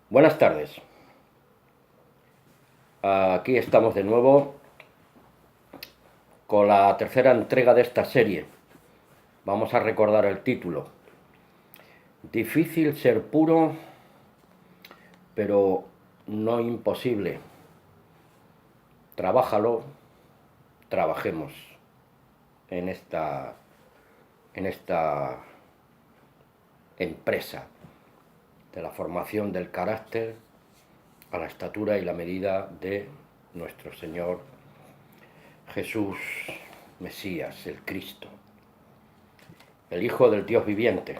Buenas tardes. Aquí estamos de nuevo con la tercera entrega de esta serie. Vamos a recordar el título. Difícil ser puro, pero no imposible. Trabájalo, trabajemos en esta empresa de la formación del carácter a la estatura y la medida de nuestro Señor Jesús, Mesías, el Cristo, el Hijo del Dios viviente.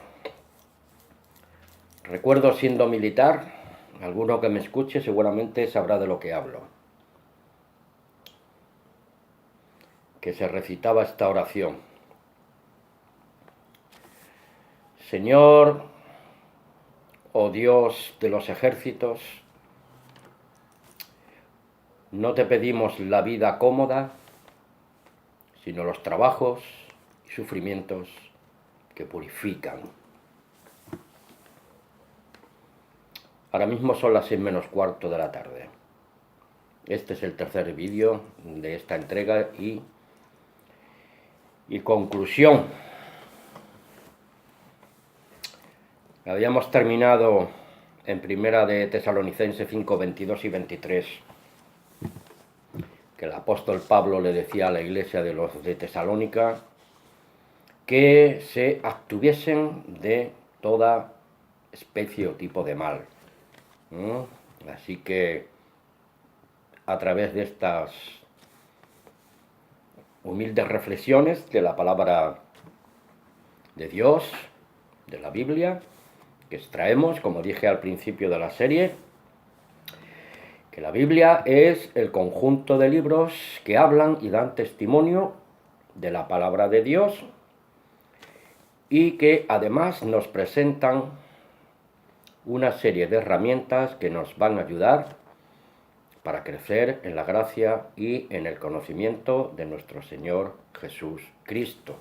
Recuerdo siendo militar, alguno que me escuche seguramente sabrá de lo que hablo, que se recitaba esta oración. Señor, oh Dios de los ejércitos, no te pedimos la vida cómoda, sino los trabajos y sufrimientos que purifican. Ahora mismo son las 6:45 de la tarde. Este es el tercer vídeo de esta entrega y conclusión. Habíamos terminado en Primera de Tesalonicenses 5, 22 y 23, que el apóstol Pablo le decía a la iglesia de los de Tesalónica que se abstuviesen de toda especie o tipo de mal. Así que a través de estas humildes reflexiones de la palabra de Dios, de la Biblia, que extraemos, como dije al principio de la serie, que la Biblia es el conjunto de libros que hablan y dan testimonio de la palabra de Dios y que además nos presentan una serie de herramientas que nos van a ayudar para crecer en la gracia y en el conocimiento de nuestro Señor Jesús Cristo,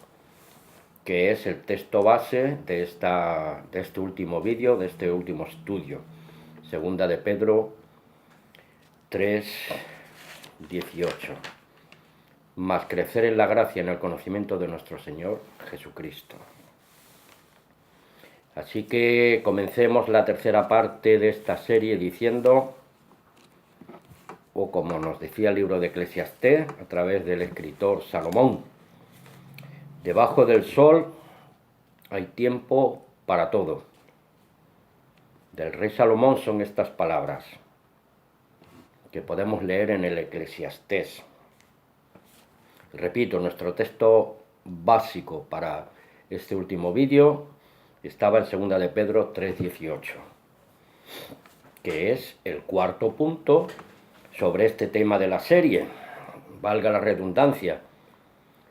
que es el texto base de este último vídeo, de este último estudio. Segunda de Pedro 3:18. Más crecer en la gracia y en el conocimiento de nuestro Señor Jesucristo. Así que comencemos la tercera parte de esta serie diciendo, o como nos decía el libro de Eclesiastés a través del escritor Salomón, debajo del sol hay tiempo para todo. Del rey Salomón son estas palabras que podemos leer en el Eclesiastés. Repito, nuestro texto básico para este último vídeo estaba en 2 de Pedro 3:18, que es el cuarto punto sobre este tema de la serie, valga la redundancia,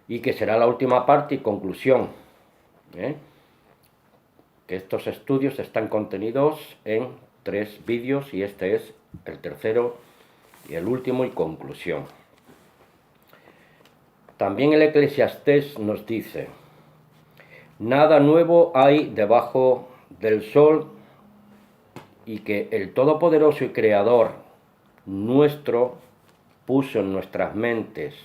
y que será la última parte y conclusión, que estos estudios están contenidos en 3 vídeos y este es el tercero y el último y conclusión. También el Eclesiastés nos dice: nada nuevo hay debajo del sol, y que el Todopoderoso y Creador nuestro puso en nuestras mentes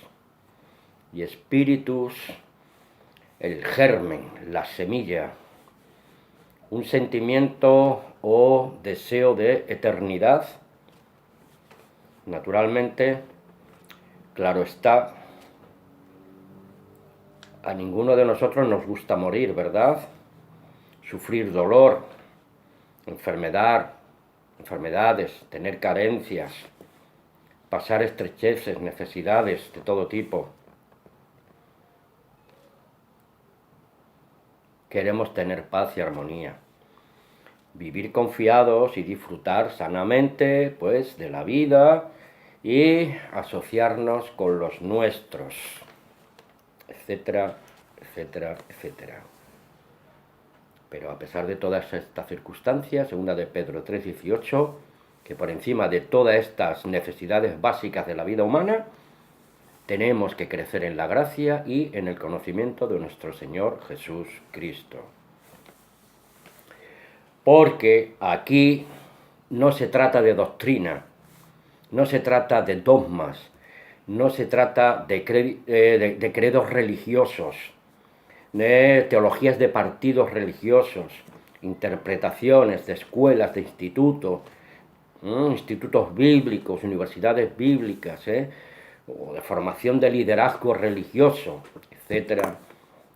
y espíritus el germen, la semilla, un sentimiento o deseo de eternidad. Naturalmente, claro está, a ninguno de nosotros nos gusta morir, ¿verdad? Sufrir dolor, enfermedades, tener carencias, pasar estrecheces, necesidades de todo tipo. Queremos tener paz y armonía, vivir confiados y disfrutar sanamente, pues, de la vida y asociarnos con los nuestros, etcétera, etcétera, etcétera. Pero a pesar de todas estas circunstancias, 2 de Pedro 3:18, que por encima de todas estas necesidades básicas de la vida humana, tenemos que crecer en la gracia y en el conocimiento de nuestro Señor Jesús Cristo. Porque aquí no se trata de doctrina, no se trata de dogmas, no se trata de credos religiosos, de teologías de partidos religiosos, interpretaciones de escuelas, de institutos, institutos bíblicos, universidades bíblicas, o de formación de liderazgo religioso, etcétera,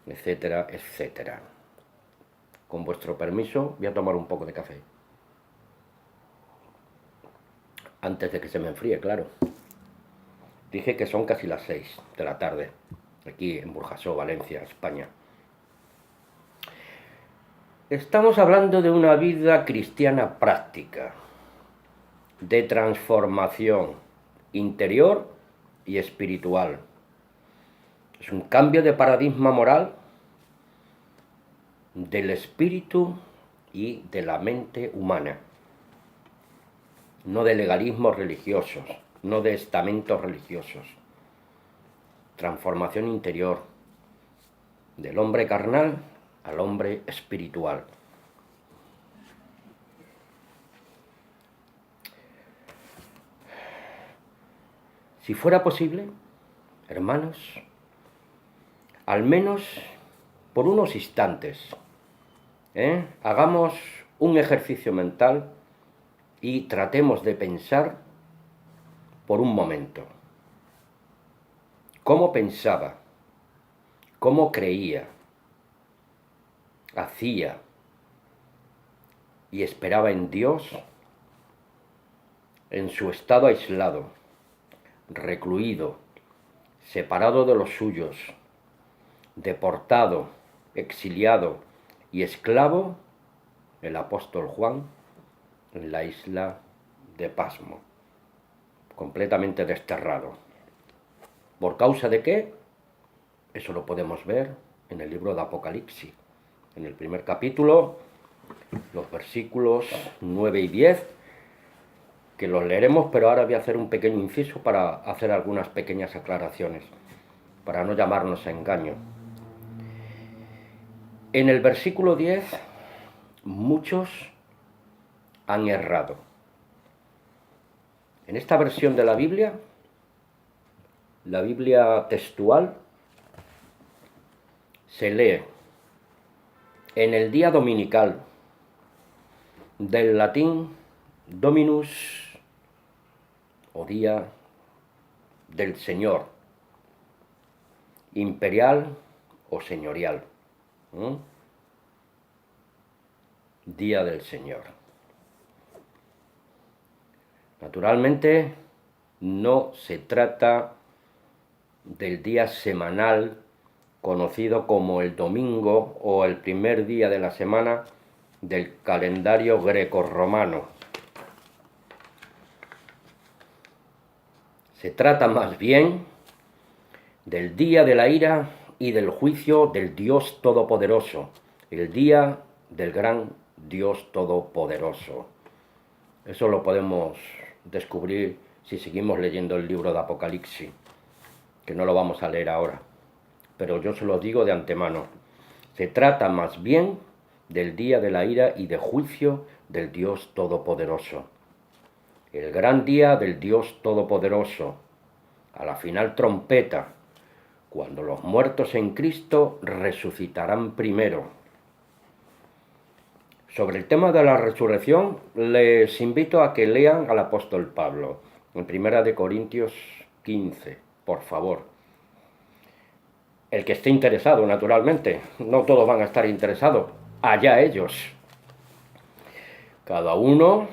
etcétera, etcétera. Con vuestro permiso, voy a tomar un poco de café. Antes de que se me enfríe, claro. Dije que son casi las 6 de la tarde, aquí en Burjasó, Valencia, España. Estamos hablando de una vida cristiana práctica, de transformación interior y espiritual. Es un cambio de paradigma moral del espíritu y de la mente humana, no de legalismos religiosos, no de estamentos religiosos. Transformación interior, del hombre carnal al hombre espiritual. Si fuera posible, hermanos, al menos por unos instantes, hagamos un ejercicio mental y tratemos de pensar por un momento. ¿Cómo pensaba? ¿Cómo creía? Hacía y esperaba en Dios en su estado aislado, recluido, separado de los suyos, deportado, exiliado y esclavo, el apóstol Juan en la isla de Pasmo, completamente desterrado. ¿Por causa de qué? Eso lo podemos ver en el libro de Apocalipsis, en el primer capítulo, los versículos 9 y 10, que los leeremos, pero ahora voy a hacer un pequeño inciso para hacer algunas pequeñas aclaraciones, para no llamarnos a engaño. En el versículo 10, muchos han errado. En esta versión de la Biblia textual, se lee en el día dominical, del latín Dominus, o día del Señor, imperial o señorial. Día del Señor. Naturalmente, no se trata del día semanal conocido como el domingo o el primer día de la semana del calendario grecorromano. Se trata más bien del día de la ira y del juicio del Dios Todopoderoso, el día del gran Dios Todopoderoso. Eso lo podemos descubrir si seguimos leyendo el libro de Apocalipsis, que no lo vamos a leer ahora, pero yo se lo digo de antemano. Se trata más bien del día de la ira y de juicio del Dios Todopoderoso. El gran día del Dios Todopoderoso, a la final trompeta, cuando los muertos en Cristo resucitarán primero. Sobre el tema de la resurrección, les invito a que lean al apóstol Pablo, en 1 Corintios 15, por favor. El que esté interesado, naturalmente, no todos van a estar interesados, allá ellos. Cada uno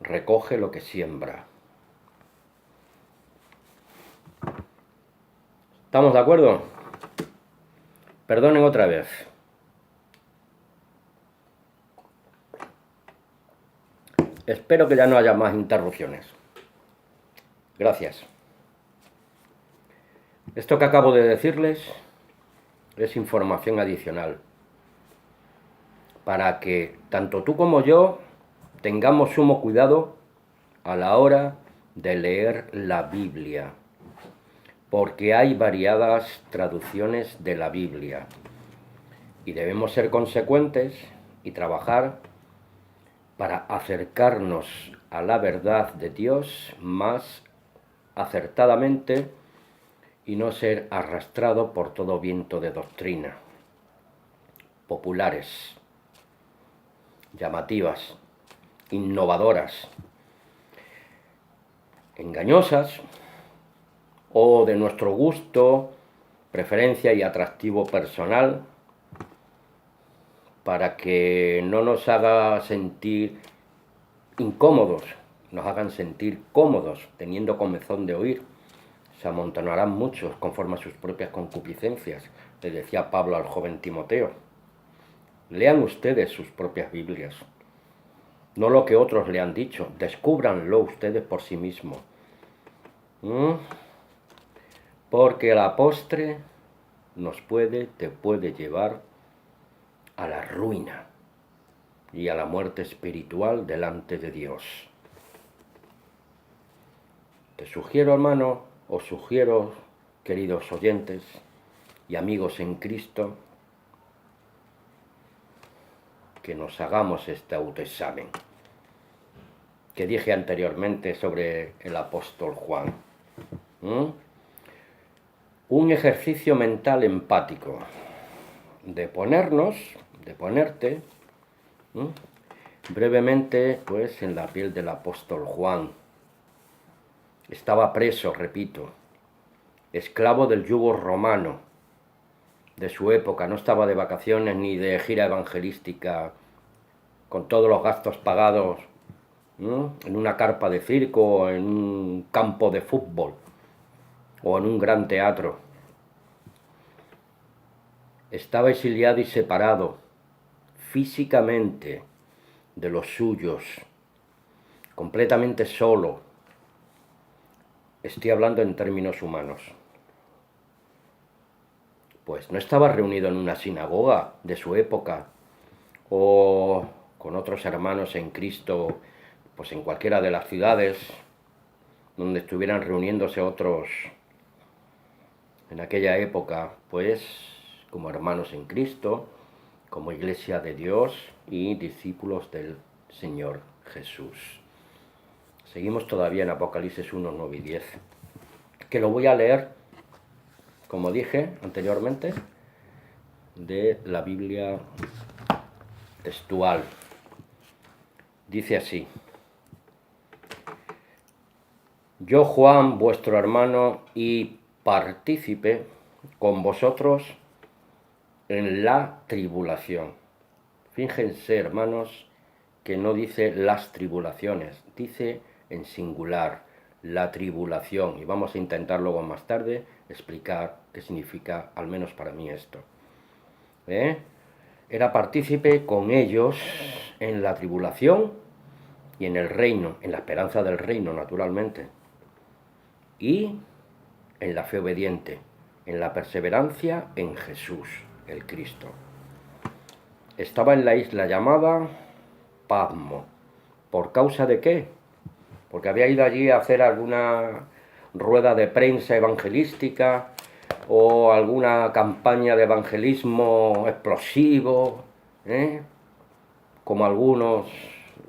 recoge lo que siembra. ¿Estamos de acuerdo? Perdonen otra vez. Espero que ya no haya más interrupciones. Gracias. Esto que acabo de decirles es información adicional para que tanto tú como yo tengamos sumo cuidado a la hora de leer la Biblia, porque hay variadas traducciones de la Biblia y debemos ser consecuentes y trabajar para acercarnos a la verdad de Dios más acertadamente y no ser arrastrado por todo viento de doctrina, populares, llamativas, innovadoras, engañosas o de nuestro gusto, preferencia y atractivo personal, para que no nos haga sentir incómodos, nos hagan sentir cómodos, teniendo comezón de oír. Se amontonarán muchos conforme a sus propias concupiscencias, le decía Pablo al joven Timoteo. Lean ustedes sus propias Biblias, no lo que otros le han dicho, descúbranlo ustedes por sí mismos. Porque la postre te puede llevar a la ruina y a la muerte espiritual delante de Dios. Te sugiero, hermano, os sugiero, queridos oyentes y amigos en Cristo, que nos hagamos este autoexamen que dije anteriormente sobre el apóstol Juan. Un ejercicio mental empático de ponerte brevemente pues en la piel del apóstol Juan. Estaba preso, repito, esclavo del yugo romano de su época, no estaba de vacaciones ni de gira evangelística con todos los gastos pagados en una carpa de circo, en un campo de fútbol o en un gran teatro. Estaba exiliado y separado físicamente de los suyos, completamente solo. Estoy hablando en términos humanos. Pues no estaba reunido en una sinagoga de su época o con otros hermanos en Cristo, pues en cualquiera de las ciudades donde estuvieran reuniéndose otros en aquella época, pues como hermanos en Cristo, como iglesia de Dios y discípulos del Señor Jesús. Seguimos todavía en Apocalipsis 1, 9 y 10, que lo voy a leer, como dije anteriormente, de la Biblia textual. Dice así: Yo, Juan, vuestro hermano y partícipe con vosotros en la tribulación. Fíjense, hermanos, que no dice las tribulaciones, dice en singular, la tribulación. Y vamos a intentar luego más tarde explicar qué significa, al menos para mí, esto. Era partícipe con ellos en la tribulación y en el reino, en la esperanza del reino, naturalmente, y en la fe obediente, en la perseverancia en Jesús, el Cristo. Estaba en la isla llamada Patmos. ¿Por causa de qué? Porque había ido allí a hacer alguna rueda de prensa evangelística o alguna campaña de evangelismo explosivo, como algunos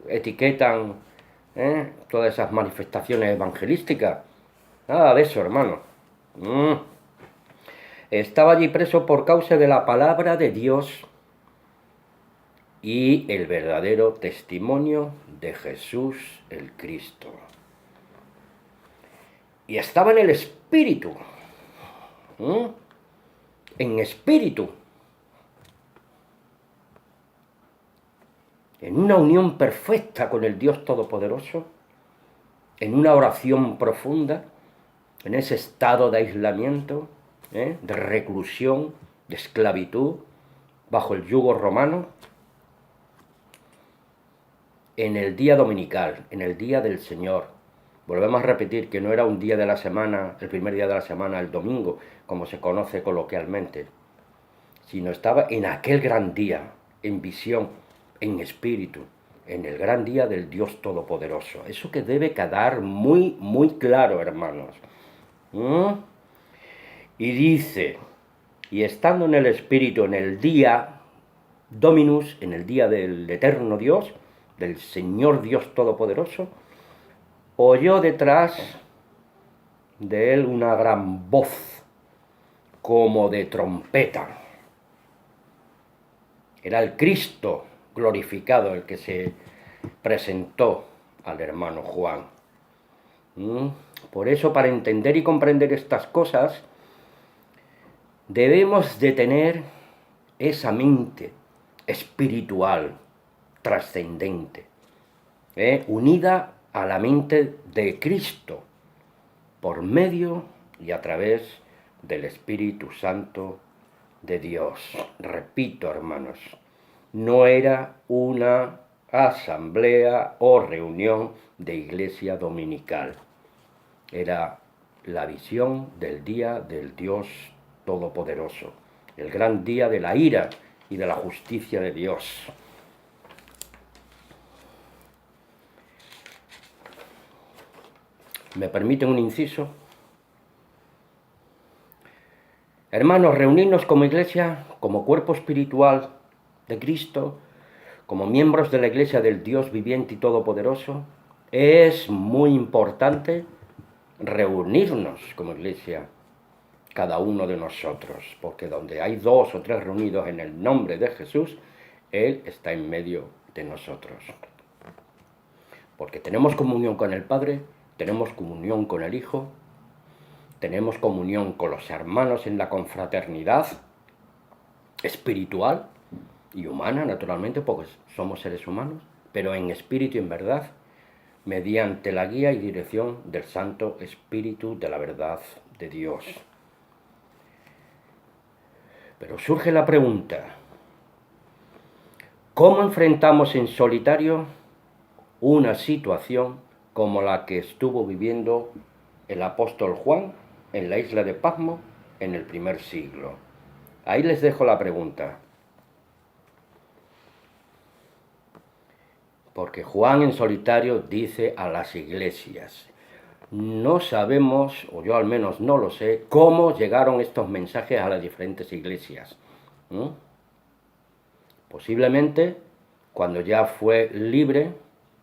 etiquetan todas esas manifestaciones evangelísticas. Nada de eso, hermano. Estaba allí preso por causa de la palabra de Dios y el verdadero testimonio de Jesús el Cristo. Y estaba en el Espíritu, en espíritu, en una unión perfecta con el Dios Todopoderoso, en una oración profunda, en ese estado de aislamiento, de reclusión, de esclavitud, bajo el yugo romano, en el día dominical, en el día del Señor. Volvemos a repetir que no era un día de la semana, el primer día de la semana, el domingo, como se conoce coloquialmente, sino estaba en aquel gran día, en visión, en espíritu, en el gran día del Dios Todopoderoso. Eso que debe quedar muy, muy claro, hermanos. Y dice, y estando en el espíritu, en el día Dominus, en el día del eterno Dios, del Señor Dios Todopoderoso, oyó detrás de él una gran voz, como de trompeta. Era el Cristo glorificado el que se presentó al hermano Juan. Por eso, para entender y comprender estas cosas, debemos de tener esa mente espiritual, trascendente, unida a la mente de Cristo, por medio y a través del Espíritu Santo de Dios. Repito, hermanos, no era una asamblea o reunión de iglesia dominical. Era la visión del día del Dios Todopoderoso, el gran día de la ira y de la justicia de Dios. ¿Me permiten un inciso? Hermanos, reunirnos como iglesia, como cuerpo espiritual de Cristo, como miembros de la iglesia del Dios viviente y todopoderoso, es muy importante reunirnos como iglesia, cada uno de nosotros, porque donde hay 2 o 3 reunidos en el nombre de Jesús, Él está en medio de nosotros. Porque tenemos comunión con el Padre, tenemos comunión con el Hijo, tenemos comunión con los hermanos en la confraternidad espiritual y humana, naturalmente, porque somos seres humanos, pero en espíritu y en verdad, mediante la guía y dirección del Santo Espíritu de la verdad de Dios. Pero surge la pregunta, ¿cómo enfrentamos en solitario una situación como la que estuvo viviendo el apóstol Juan en la isla de Patmos en el primer siglo? Ahí les dejo la pregunta. Porque Juan en solitario dice a las iglesias, no sabemos, o yo al menos no lo sé, cómo llegaron estos mensajes a las diferentes iglesias. Posiblemente, cuando ya fue libre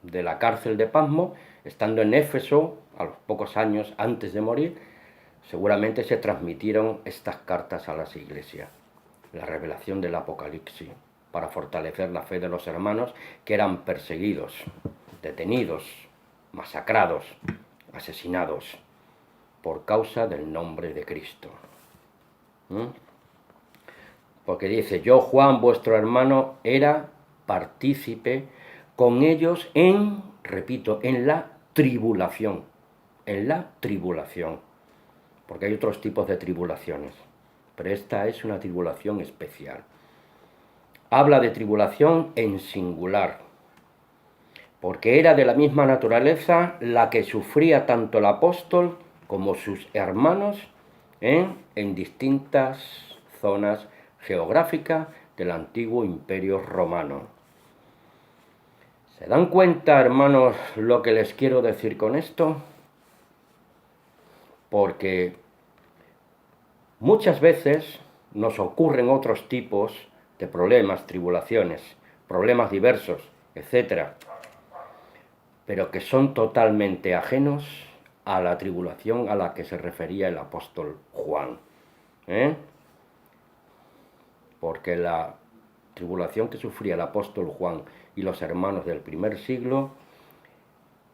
de la cárcel de Patmos, estando en Éfeso, a los pocos años antes de morir, seguramente se transmitieron estas cartas a las iglesias, la revelación del Apocalipsis, para fortalecer la fe de los hermanos que eran perseguidos, detenidos, masacrados, asesinados por causa del nombre de Cristo. Porque dice, yo Juan, vuestro hermano, era partícipe con ellos en, repito, en la tribulación, porque hay otros tipos de tribulaciones, pero esta es una tribulación especial. Habla de tribulación en singular, porque era de la misma naturaleza la que sufría tanto el apóstol como sus hermanos en distintas zonas geográficas del antiguo imperio romano. ¿Se dan cuenta, hermanos, lo que les quiero decir con esto? Porque muchas veces nos ocurren otros tipos de problemas, tribulaciones, problemas diversos, etc., pero que son totalmente ajenos a la tribulación a la que se refería el apóstol Juan. Porque la tribulación que sufría el apóstol Juan y los hermanos del primer siglo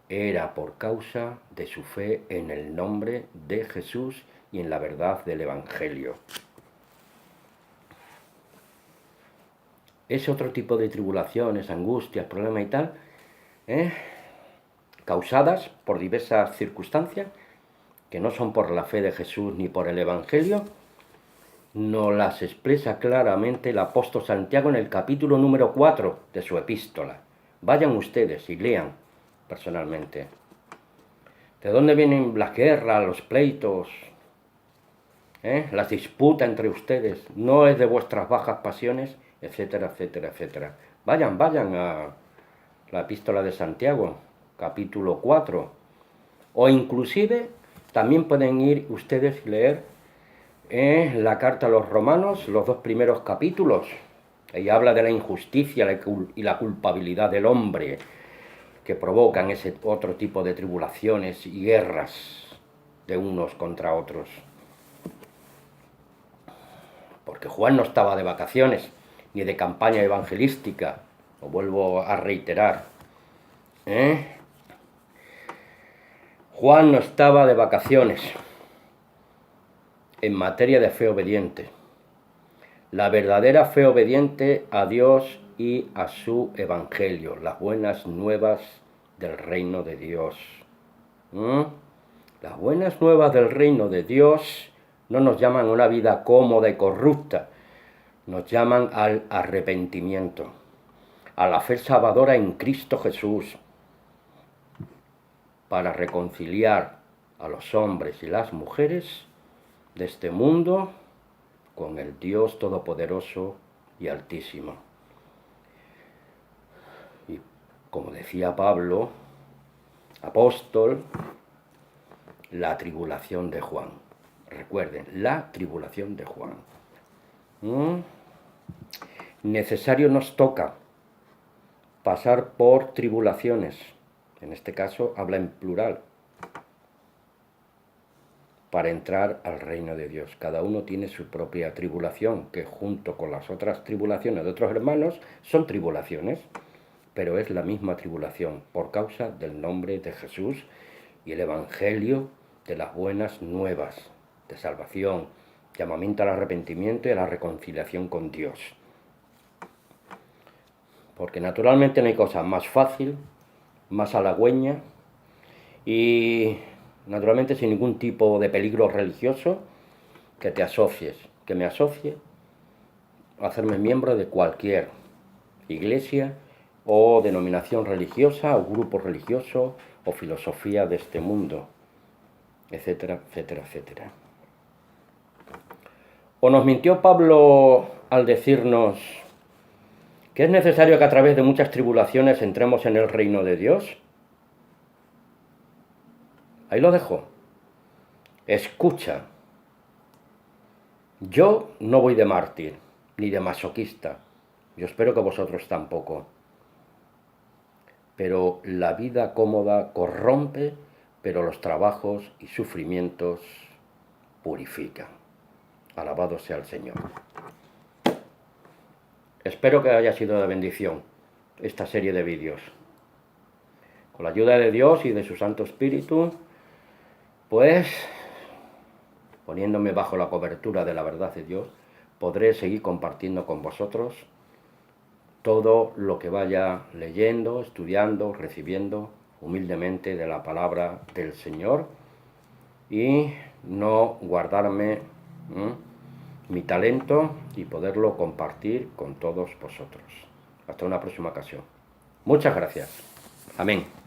era por causa de su fe en el nombre de Jesús y en la verdad del Evangelio. Ese otro tipo de tribulaciones, angustias, problemas y tal, causadas por diversas circunstancias, que no son por la fe de Jesús ni por el Evangelio, nos las expresa claramente el apóstol Santiago en el capítulo número 4 de su epístola. Vayan ustedes y lean personalmente. ¿De dónde vienen las guerras, los pleitos, las disputas entre ustedes? ¿No es de vuestras bajas pasiones? Etcétera, etcétera, etcétera. Vayan a la epístola de Santiago, capítulo 4. O inclusive también pueden ir ustedes y leer la carta a los romanos, los 2 primeros capítulos, Y habla de la injusticia y la culpabilidad del hombre que provocan ese otro tipo de tribulaciones y guerras de unos contra otros. Porque Juan no estaba de vacaciones, ni de campaña evangelística, lo vuelvo a reiterar. Juan no estaba de vacaciones en materia de fe obediente. La verdadera fe obediente a Dios y a su evangelio, las buenas nuevas del reino de Dios. Las buenas nuevas del reino de Dios no nos llaman a una vida cómoda y corrupta, nos llaman al arrepentimiento, a la fe salvadora en Cristo Jesús, para reconciliar a los hombres y las mujeres de este mundo con el Dios Todopoderoso y Altísimo. Y como decía Pablo, apóstol, la tribulación de Juan. Recuerden, la tribulación de Juan. Necesario nos toca pasar por tribulaciones. En este caso habla en plural. Para entrar al reino de Dios. Cada uno tiene su propia tribulación, que junto con las otras tribulaciones de otros hermanos son tribulaciones, pero es la misma tribulación por causa del nombre de Jesús y el evangelio de las buenas nuevas de salvación, llamamiento al arrepentimiento y a la reconciliación con Dios. Porque naturalmente no hay cosa más fácil, más halagüeña y naturalmente sin ningún tipo de peligro religioso que te asocies, que me asocie a hacerme miembro de cualquier iglesia o denominación religiosa o grupo religioso o filosofía de este mundo, etcétera, etcétera, etcétera. ¿O nos mintió Pablo al decirnos que es necesario que a través de muchas tribulaciones entremos en el reino de Dios? Ahí lo dejo. Escucha. Yo no voy de mártir, ni de masoquista. Yo espero que vosotros tampoco. Pero la vida cómoda corrompe, pero los trabajos y sufrimientos purifican. Alabado sea el Señor. Espero que haya sido de bendición esta serie de vídeos. Con la ayuda de Dios y de su Santo Espíritu, pues, poniéndome bajo la cobertura de la verdad de Dios, podré seguir compartiendo con vosotros todo lo que vaya leyendo, estudiando, recibiendo humildemente de la palabra del Señor y no guardarme mi talento y poderlo compartir con todos vosotros. Hasta una próxima ocasión. Muchas gracias. Amén.